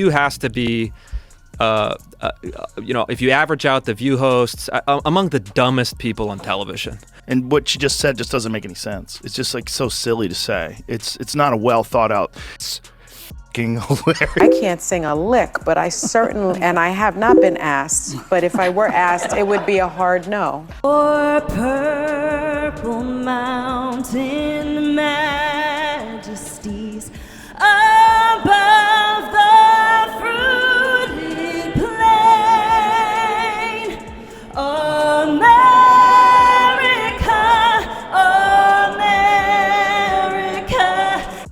View has to be, if you average out the View hosts, among the dumbest people on television. And what she just said just doesn't make any sense. It's just like so silly to say. It's not a well thought out. It's fucking hilarious. I can't sing a lick, but I certainly, and I have not been asked, but if I were asked, it would be a hard no. For purple mountain majesties above the fruited plain, America.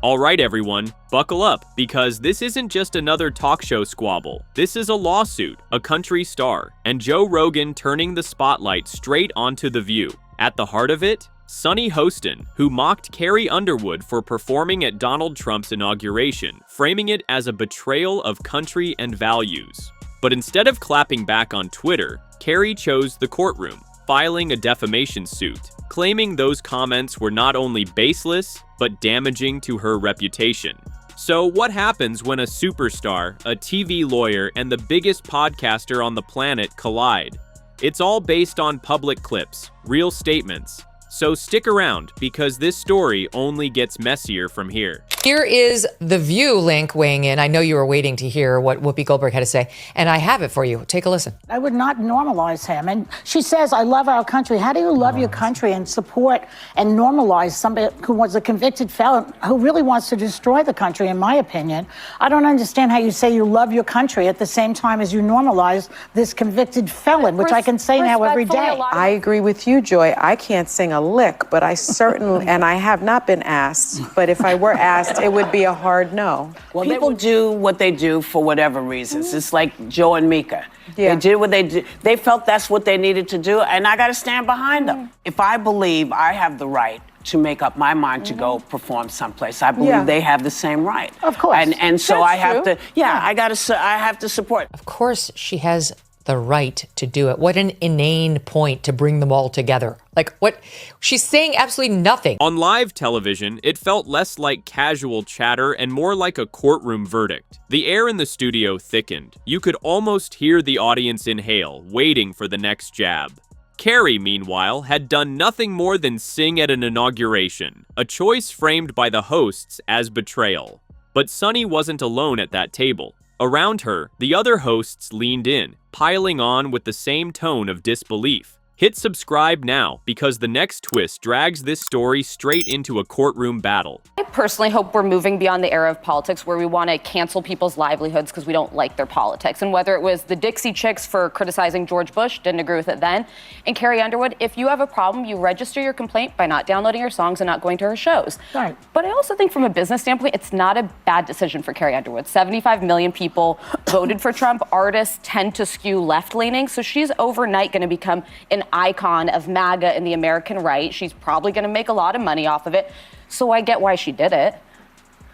All right, everyone, buckle up, because this isn't just another talk show squabble. This is a lawsuit, a country star, and Joe Rogan turning the spotlight straight onto The View. At the heart of it, Sunny Hostin, who mocked Carrie Underwood for performing at Donald Trump's inauguration, framing it as a betrayal of country and values. But instead of clapping back on Twitter, Carrie chose the courtroom, filing a defamation suit, claiming those comments were not only baseless, but damaging to her reputation. So what happens when a superstar, a TV lawyer, and the biggest podcaster on the planet collide? It's all based on public clips, real statements. So stick around, because this story only gets messier from here. Here is The View link weighing in. I know you were waiting to hear what Whoopi Goldberg had to say, and I have it for you. Take a listen. I would not normalize him. And she says, I love our country. How do you love your country and support and normalize somebody who was a convicted felon who really wants to destroy the country, in my opinion? I don't understand how you say you love your country at the same time as you normalize this convicted felon, which I can say now every day. I agree with you, Joy. I can't sing a lick, but I certainly, and I have not been asked, but if I were asked, it would be a hard no. Well, people do what they do for whatever reasons. It's like Joe and Mika. Yeah. They did what they did. They felt that's what they needed to do, and I got to stand behind them. If I believe I have the right to make up my mind to go perform someplace, I believe they have the same right. Of course. And so I have to, I have to support. Of course she has the right to do it. What an inane point to bring them all together. Like, what? She's saying absolutely nothing. On live television, it felt less like casual chatter and more like a courtroom verdict. The air in the studio thickened. You could almost hear the audience inhale, waiting for the next jab. Carrie, meanwhile, had done nothing more than sing at an inauguration, a choice framed by the hosts as betrayal. But Sunny wasn't alone at that table. Around her, the other hosts leaned in, piling on with the same tone of disbelief. Hit subscribe now, because the next twist drags this story straight into a courtroom battle. I personally hope we're moving beyond the era of politics where we want to cancel people's livelihoods because we don't like their politics. And whether it was the Dixie Chicks for criticizing George Bush, didn't agree with it then, and Carrie Underwood, if you have a problem, you register your complaint by not downloading her songs and not going to her shows. Right. But I also think from a business standpoint, it's not a bad decision for Carrie Underwood. 75 million people voted for Trump. Artists tend to skew left-leaning, so she's overnight going to become an icon of MAGA and the American right. She's probably going to make a lot of money off of it. So I get why she did it.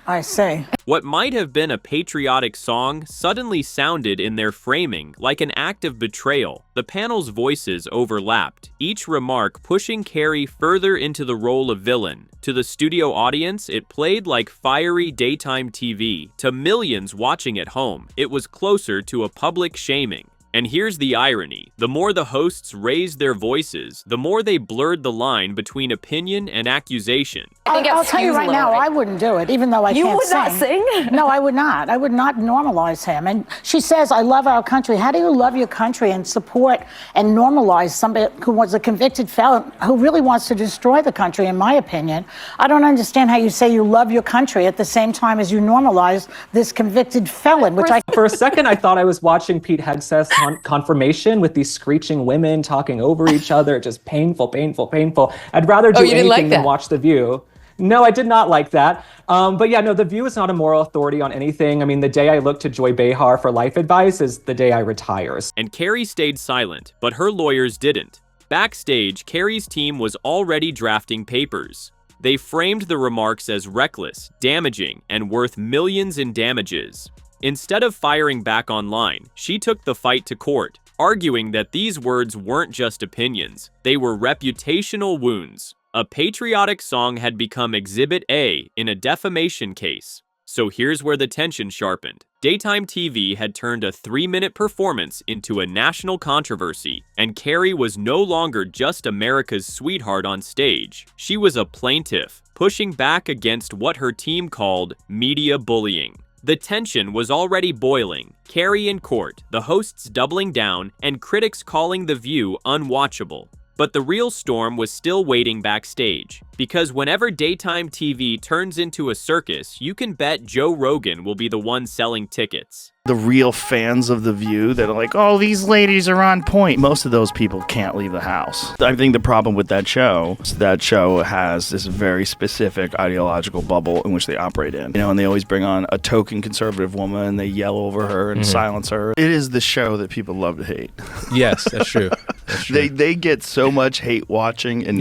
I say. What might have been a patriotic song suddenly sounded in their framing like an act of betrayal. The panel's voices overlapped, each remark pushing Carrie further into the role of villain. To the studio audience, it played like fiery daytime TV. To millions watching at home, it was closer to a public shaming. And here's the irony. The more the hosts raised their voices, the more they blurred the line between opinion and accusation. I'll tell you right now, I wouldn't do it, even though I can't sing. You would not sing? No, I would not. I would not normalize him. And she says, I love our country. How do you love your country and support and normalize somebody who was a convicted felon who really wants to destroy the country, in my opinion? I don't understand how you say you love your country at the same time as you normalize this convicted felon, which I... For a second, I thought I was watching Pete Hegseth's Confirmation with these screeching women talking over each other. Just painful, painful, painful. I'd rather do anything than watch The View. No, I did not like that. But yeah, no, The View is not a moral authority on anything. I mean, the day I look to Joy Behar for life advice is the day I retire. And Carrie stayed silent, but her lawyers didn't. Backstage, Carrie's team was already drafting papers. They framed the remarks as reckless, damaging, and worth millions in damages. Instead of firing back online, she took the fight to court, arguing that these words weren't just opinions, they were reputational wounds. A patriotic song had become Exhibit A in a defamation case. So here's where the tension sharpened. Daytime TV had turned a 3-minute performance into a national controversy, and Carrie was no longer just America's sweetheart on stage. She was a plaintiff, pushing back against what her team called media bullying. The tension was already boiling. Carrie in court, the hosts doubling down, and critics calling The View unwatchable. But the real storm was still waiting backstage, because whenever daytime TV turns into a circus, you can bet Joe Rogan will be the one selling tickets. The real fans of The View that are like, oh, these ladies are on point. Most of those people can't leave the house. I think the problem with that show is that show has this very specific ideological bubble in which they operate in. You know, and they always bring on a token conservative woman and they yell over her and silence her. It is the show that people love to hate. Yes, that's true. That's true. They get so much hate watching and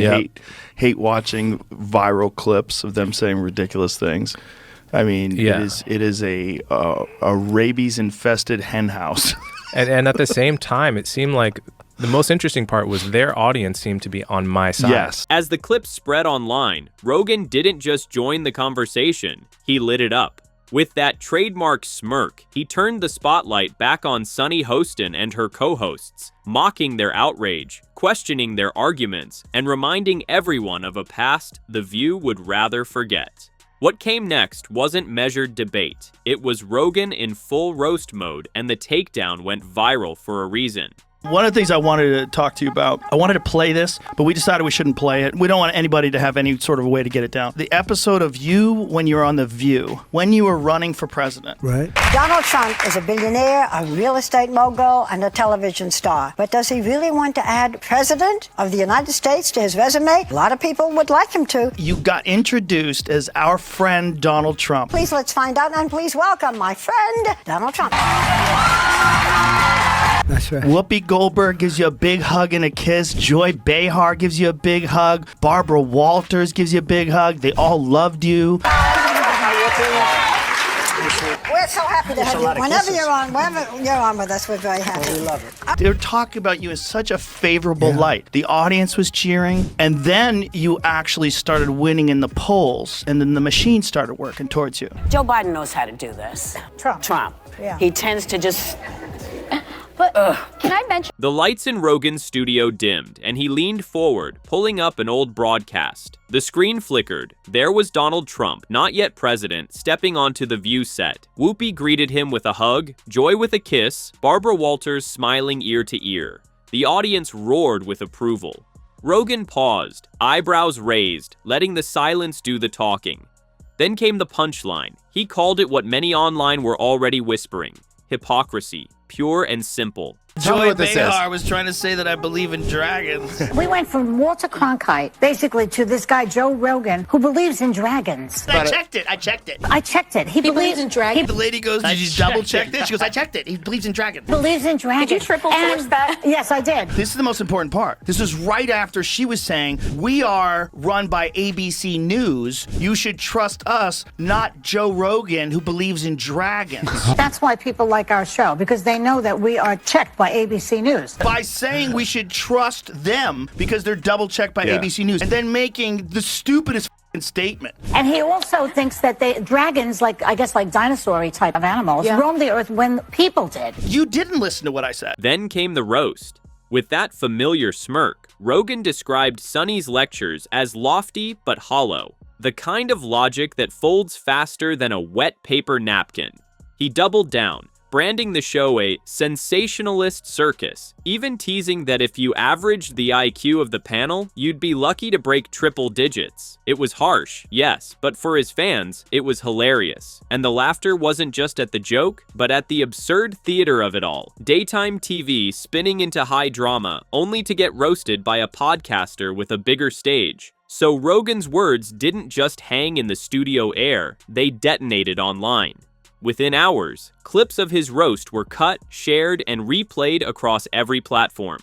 hate watching viral clips of them saying ridiculous things. I mean, it is a rabies-infested hen house. and at the same time, it seemed like the most interesting part was their audience seemed to be on my side. Yes. As the clips spread online, Rogan didn't just join the conversation, he lit it up. With that trademark smirk, he turned the spotlight back on Sunny Hostin and her co-hosts, mocking their outrage, questioning their arguments, and reminding everyone of a past The View would rather forget. What came next wasn't measured debate. It was Rogan in full roast mode, and the takedown went viral for a reason. One of the things I wanted to talk to you about, I wanted to play this, but we decided we shouldn't play it. We don't want anybody to have any sort of way to get it down. The episode of you when you were on The View, when you were running for president. Right. Donald Trump is a billionaire, a real estate mogul, and a television star. But does he really want to add president of the United States to his resume? A lot of people would like him to. You got introduced as our friend Donald Trump. Please, let's find out, and please welcome my friend, Donald Trump. That's right. Whoopi Goldberg gives you a big hug and a kiss. Joy Behar gives you a big hug. Barbara Walters gives you a big hug. They all loved you. We're so happy to have you. Whenever you're on with us, we're very happy. We love it. They were talking about you in such a favorable light. The audience was cheering, and then you actually started winning in the polls, and then the machine started working towards you. Joe Biden knows how to do this. Trump. Yeah. He tends to just... But can I mention? The lights in Rogan's studio dimmed, and he leaned forward, pulling up an old broadcast. The screen flickered. There was Donald Trump, not yet president, stepping onto the View set. Whoopi greeted him with a hug, Joy with a kiss, Barbara Walters smiling ear to ear. The audience roared with approval. Rogan paused, eyebrows raised, letting the silence do the talking. Then came the punchline. He called it what many online were already whispering: hypocrisy. Pure and simple. Joy Behar was trying to say that I believe in dragons. We went from Walter Cronkite, basically, to this guy, Joe Rogan, who believes in dragons. I checked it. He believes in dragons. The lady goes, did you double check this? She goes, I checked it. He believes in dragons. Believes in dragons. Did you triple source that? Yes, I did. This is the most important part. This is right after she was saying, we are run by ABC News. You should trust us, not Joe Rogan, who believes in dragons. That's why people like our show, because they know that we are checked by ABC News. By saying we should trust them because they're double checked by ABC News, and then making the stupidest statement. And he also thinks that dragons, like dinosaur-y type of animals, roamed the earth when people did. You didn't listen to what I said. Then came the roast. With that familiar smirk, Rogan described Sunny's lectures as lofty but hollow, the kind of logic that folds faster than a wet paper napkin. He doubled down, branding the show a sensationalist circus, even teasing that if you averaged the IQ of the panel, you'd be lucky to break triple digits. It was harsh, yes, but for his fans, it was hilarious. And the laughter wasn't just at the joke, but at the absurd theater of it all. Daytime TV spinning into high drama, only to get roasted by a podcaster with a bigger stage. So Rogan's words didn't just hang in the studio air, they detonated online. Within hours, clips of his roast were cut, shared, and replayed across every platform.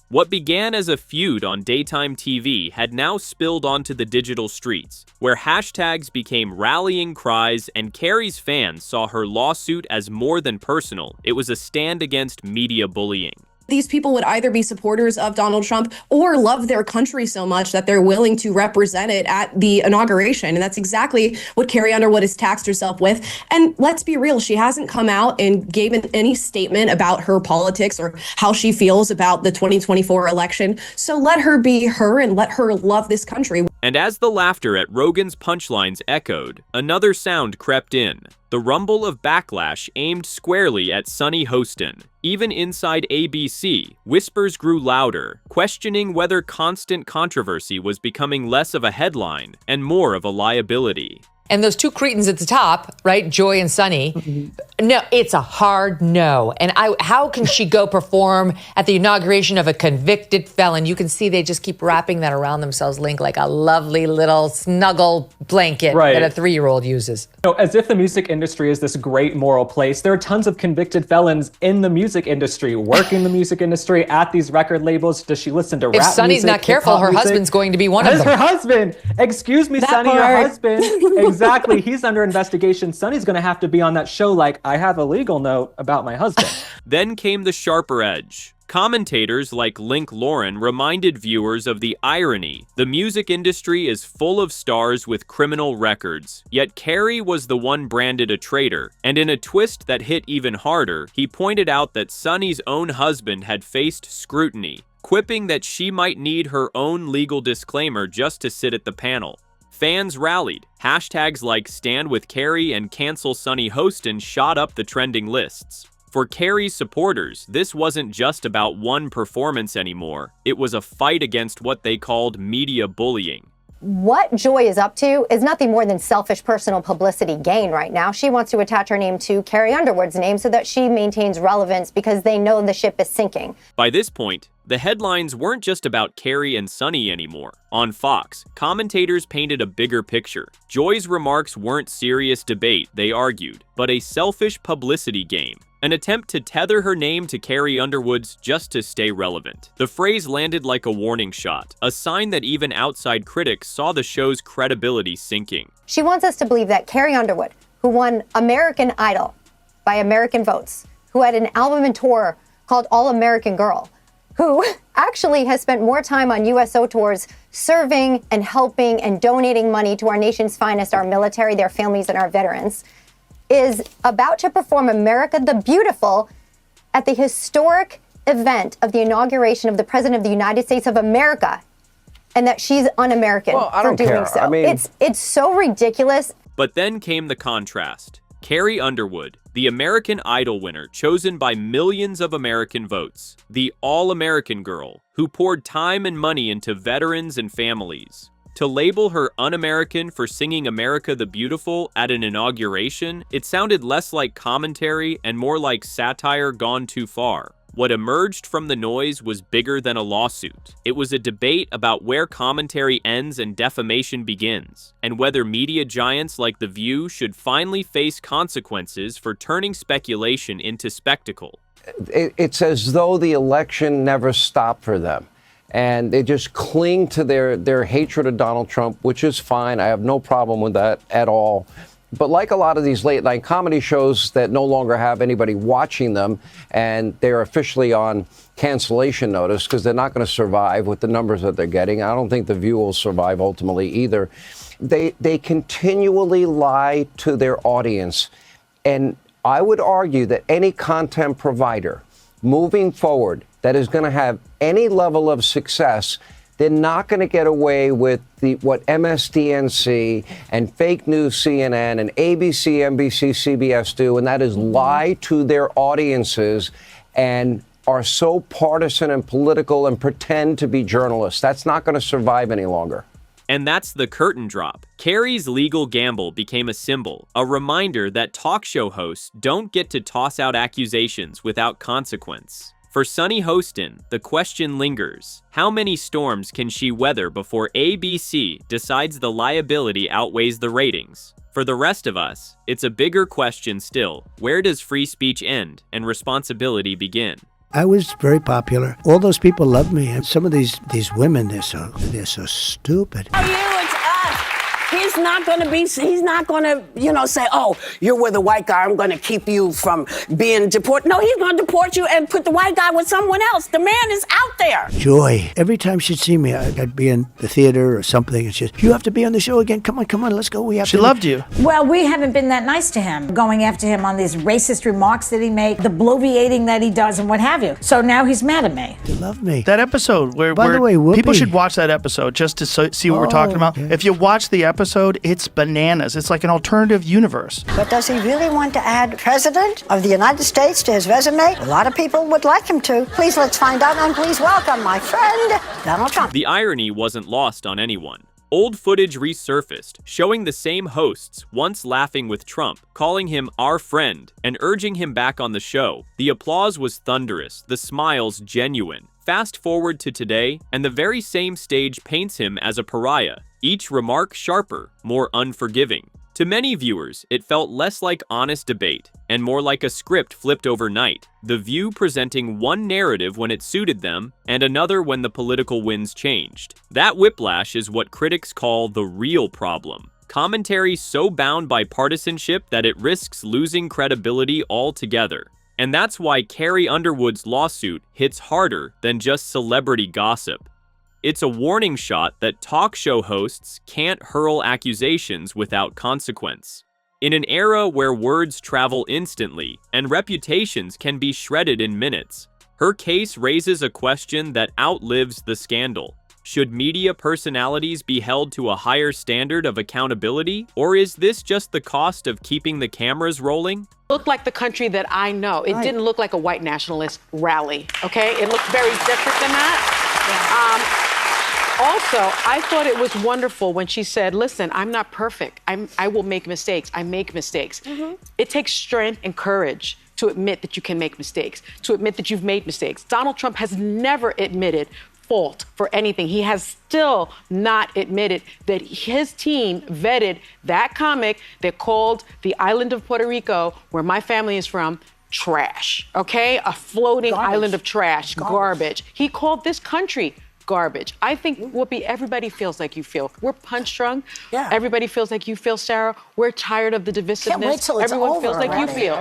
What began as a feud on daytime TV had now spilled onto the digital streets, where hashtags became rallying cries and Carrie's fans saw her lawsuit as more than personal. It was a stand against media bullying. These people would either be supporters of Donald Trump or love their country so much that they're willing to represent it at the inauguration. And that's exactly what Carrie Underwood has taxed herself with. And let's be real, she hasn't come out and given any statement about her politics or how she feels about the 2024 election. So let her be her and let her love this country. And as the laughter at Rogan's punchlines echoed, another sound crept in. The rumble of backlash aimed squarely at Sunny Hostin. Even inside ABC, whispers grew louder, questioning whether constant controversy was becoming less of a headline and more of a liability. And those two cretins at the top, right, Joy and Sunny, no, it's a hard no. And how can she go perform at the inauguration of a convicted felon? You can see they just keep wrapping that around themselves, Link, like a lovely little snuggle blanket that a 3-year-old uses. No, as if the music industry is this great moral place. There are tons of convicted felons in the music industry, working the music industry at these record labels. Does she listen to rap music? If Sunny's not careful, her husband's going to be one of them. Her husband. Excuse me, Sunny, your husband. Exactly. He's under investigation. Sunny's going to have to be on that show like, I have a legal note about my husband. Then came the sharper edge. Commentators like Link Lauren reminded viewers of the irony. The music industry is full of stars with criminal records, yet Carrie was the one branded a traitor. And in a twist that hit even harder, he pointed out that Sunny's own husband had faced scrutiny, quipping that she might need her own legal disclaimer just to sit at the panel. Fans rallied. Hashtags like Stand With Carrie and Cancel Sunny Hostin shot up the trending lists. For Carrie's supporters, this wasn't just about one performance anymore. It was a fight against what they called media bullying. What Joy is up to is nothing more than selfish personal publicity gain right now. She wants to attach her name to Carrie Underwood's name so that she maintains relevance because they know the ship is sinking. By this point, the headlines weren't just about Carrie and Sunny anymore. On Fox, commentators painted a bigger picture. Joy's remarks weren't serious debate, they argued, but a selfish publicity game. An attempt to tether her name to Carrie Underwood's just to stay relevant. The phrase landed like a warning shot, a sign that even outside critics saw the show's credibility sinking. She wants us to believe that Carrie Underwood, who won American Idol by American votes, who had an album and tour called All American Girl, who actually has spent more time on USO tours serving and helping and donating money to our nation's finest, our military, their families, and our veterans, is about to perform America the Beautiful at the historic event of the inauguration of the President of the United States of America, and that she's un-American for doing so. I mean, it's so ridiculous. But then came the contrast. Carrie Underwood, the American Idol winner chosen by millions of American votes, the all-American girl who poured time and money into veterans and families. To label her un-American for singing America the Beautiful at an inauguration, it sounded less like commentary and more like satire gone too far. What emerged from the noise was bigger than a lawsuit. It was a debate about where commentary ends and defamation begins, and whether media giants like The View should finally face consequences for turning speculation into spectacle. It's as though the election never stopped for them. And they just cling to their hatred of Donald Trump, which is fine. I have no problem with that at all. But like a lot of these late night comedy shows that no longer have anybody watching them, and they're officially on cancellation notice because they're not going to survive with the numbers that they're getting. I don't think The View will survive ultimately either. They continually lie to their audience. And I would argue that any content provider moving forward that is going to have any level of success, they're not going to get away with what MSDNC and fake news CNN and ABC, NBC, CBS do, and that is lie to their audiences and are so partisan and political and pretend to be journalists. That's not going to survive any longer. And that's the curtain drop. Carrie's legal gamble became a symbol, a reminder that talk show hosts don't get to toss out accusations without consequence. For Sunny Hostin, the question lingers. How many storms can she weather before ABC decides the liability outweighs the ratings? For the rest of us, it's a bigger question still. Where does free speech end and responsibility begin? I was very popular. All those people loved me. And some of these women, they're so stupid. You and us. He's not going to, say, oh, you're with a white guy, I'm going to keep you from being deported. No, he's going to deport you and put the white guy with someone else. The man is out there. Joy. Every time she'd see me, I'd be in the theater or something, and she'd, you have to be on the show again. Come on, let's go. She loved you. Well, we haven't been that nice to him, going after him on these racist remarks that he made, the bloviating that he does and what have you. So now he's mad at me. They love me. That episode where the way, Whoopi, people should watch that episode just to see what we're talking about. Yeah. If you watch the episode, it's bananas. It's like an alternative universe. But does he really want to add President of the United States to his resume? A lot of people would like him to. Please, let's find out, and please welcome my friend, Donald Trump. The irony wasn't lost on anyone. Old footage resurfaced, showing the same hosts once laughing with Trump, calling him our friend, and urging him back on the show. The applause was thunderous, the smiles genuine. Fast forward to today, and the very same stage paints him as a pariah, each remark sharper, more unforgiving. To many viewers, it felt less like honest debate and more like a script flipped overnight, The View presenting one narrative when it suited them and another when the political winds changed. That whiplash is what critics call the real problem. Commentary so bound by partisanship that it risks losing credibility altogether. And that's why Carrie Underwood's lawsuit hits harder than just celebrity gossip. It's a warning shot that talk show hosts can't hurl accusations without consequence. In an era where words travel instantly and reputations can be shredded in minutes, her case raises a question that outlives the scandal. Should media personalities be held to a higher standard of accountability, or is this just the cost of keeping the cameras rolling? Looked like the country that I know. It didn't look like a white nationalist rally, okay? It looked very different than that. Also, I thought it was wonderful when she said, listen, I'm not perfect. I will make mistakes. I make mistakes. It takes strength and courage to admit that you can make mistakes, to admit that you've made mistakes. Donald Trump has never admitted fault for anything. He has still not admitted that his team vetted that comic that called the island of Puerto Rico, where my family is from, trash, okay? A floating island of trash, garbage. He called this country garbage. I think, Whoopi, everybody feels like you feel. We're punch drunk. Yeah. Everybody feels like you feel, Sarah. We're tired of the divisiveness. Can't wait till it's Everyone over feels like already. you feel.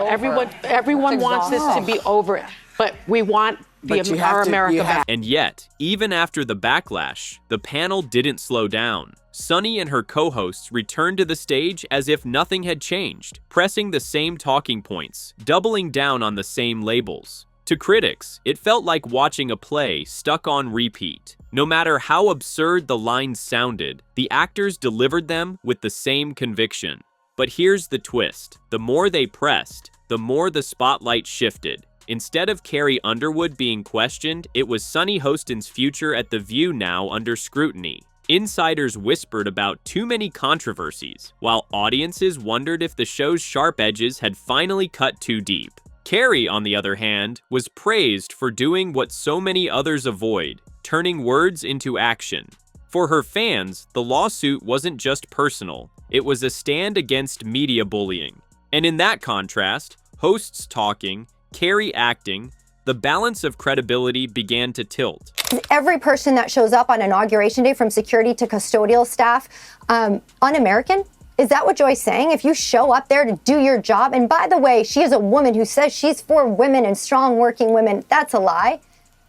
Everyone wants this to be over. But we want our America back. And yet, even after the backlash, the panel didn't slow down. Sunny and her co-hosts returned to the stage as if nothing had changed, pressing the same talking points, doubling down on the same labels. To critics, it felt like watching a play stuck on repeat. No matter how absurd the lines sounded, the actors delivered them with the same conviction. But here's the twist. The more they pressed, the more the spotlight shifted. Instead of Carrie Underwood being questioned, it was Sunny Hostin's future at The View now under scrutiny. Insiders whispered about too many controversies, while audiences wondered if the show's sharp edges had finally cut too deep. Carrie, on the other hand, was praised for doing what so many others avoid, turning words into action. For her fans, the lawsuit wasn't just personal, it was a stand against media bullying. And in that contrast, hosts talking, Carrie acting, the balance of credibility began to tilt. Every person that shows up on Inauguration Day, from security to custodial staff, un-American? Is that what Joy's saying? If you show up there to do your job, and by the way, she is a woman who says she's for women and strong working women, that's a lie.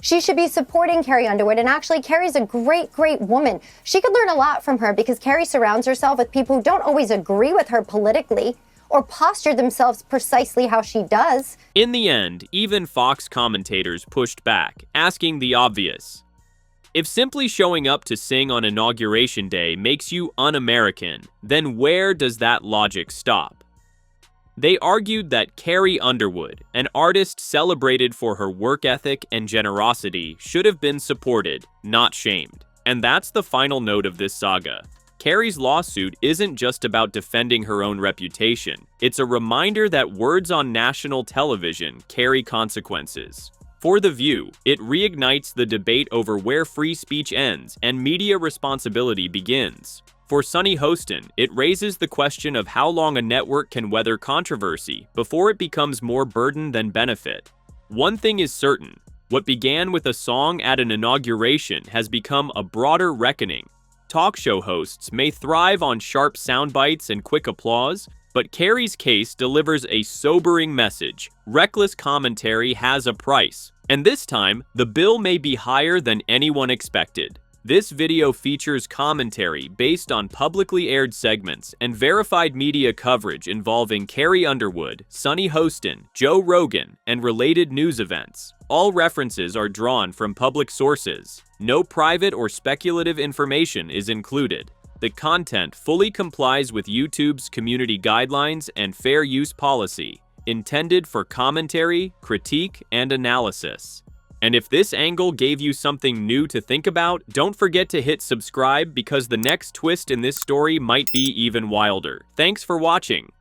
She should be supporting Carrie Underwood, and actually Carrie's a great, great woman. She could learn a lot from her because Carrie surrounds herself with people who don't always agree with her politically or posture themselves precisely how she does. In the end, even Fox commentators pushed back, asking the obvious. If simply showing up to sing on Inauguration Day makes you un-American, then where does that logic stop? They argued that Carrie Underwood, an artist celebrated for her work ethic and generosity, should have been supported, not shamed. And that's the final note of this saga. Carrie's lawsuit isn't just about defending her own reputation. It's a reminder that words on national television carry consequences. For The View, it reignites the debate over where free speech ends and media responsibility begins. For Sunny Hostin, it raises the question of how long a network can weather controversy before it becomes more burden than benefit. One thing is certain, what began with a song at an inauguration has become a broader reckoning. Talk show hosts may thrive on sharp sound bites and quick applause, but Carrie's case delivers a sobering message. Reckless commentary has a price, and this time, the bill may be higher than anyone expected. This video features commentary based on publicly aired segments and verified media coverage involving Carrie Underwood, Sunny Hostin, Joe Rogan, and related news events. All references are drawn from public sources. No private or speculative information is included. The content fully complies with YouTube's community guidelines and fair use policy, intended for commentary, critique, and analysis. And if this angle gave you something new to think about, don't forget to hit subscribe because the next twist in this story might be even wilder. Thanks for watching.